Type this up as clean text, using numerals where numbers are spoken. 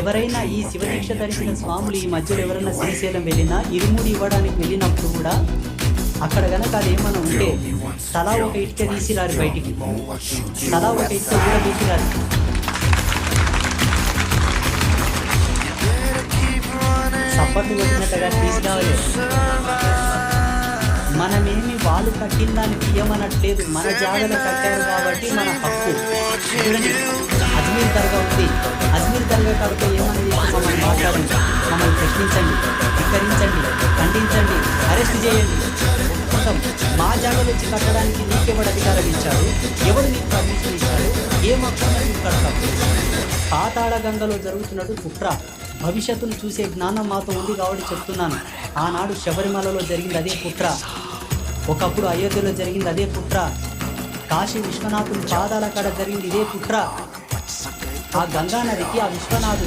ఎవరైనా ఈ శివదీక్ష ధరించిన స్వాములు ఈ మధ్యలో ఎవరైనా శ్రీశైలం వెళ్ళినా ఇరుముడి ఇవ్వడానికి వెళ్ళినప్పుడు కూడా అక్కడ గనక అదేమన్నా ఉంటే తలా ఒక ఇటుక తీసిరారు బయటికి, తలా ఒక ఇటుక కూడా తీసిరారు. సప్పట్లు కొట్టినట్టుగా తీసుకురావాలి. మనమేమి వాళ్ళు కట్టిన దాన్ని తీయమనట్లేదు, మన జాగలో కట్టారు కాబట్టి మన హక్కు. చూడండి, అజ్మీర్ దర్గా ఉంది, అజ్మీర్ దర్గా కాబట్టి ఏమన్నది మమ్మల్ని మాట్లాడండి, మమ్మల్ని ప్రశ్నించండి, ధిక్కరించండి, ఖండించండి, అరెస్ట్ చేయండి. మా జాగలో వచ్చి కట్టడానికి నీకెవడు అధికారం ఇచ్చాడు, ఎవడు నీకు పర్మిషన్ ఇచ్చాడు, ఏ మొత్తంలో నీకు కడతావు? పాతాళ గంగలో జరుగుతున్నట్టు కుట్ర, భవిష్యత్తును చూసే జ్ఞానం మాతో ఉంది కాబట్టి చెప్తున్నాను. ఆనాడు శబరిమలలో జరిగింది అదే కుట్ర, ఒకప్పుడు అయోధ్యలో జరిగింది అదే కుట్ర, కాశీ విశ్వనాథుని పాదాల కాడ జరిగింది ఇదే కుట్ర. ఆ గంగా నదికి ఆ విశ్వనాథుని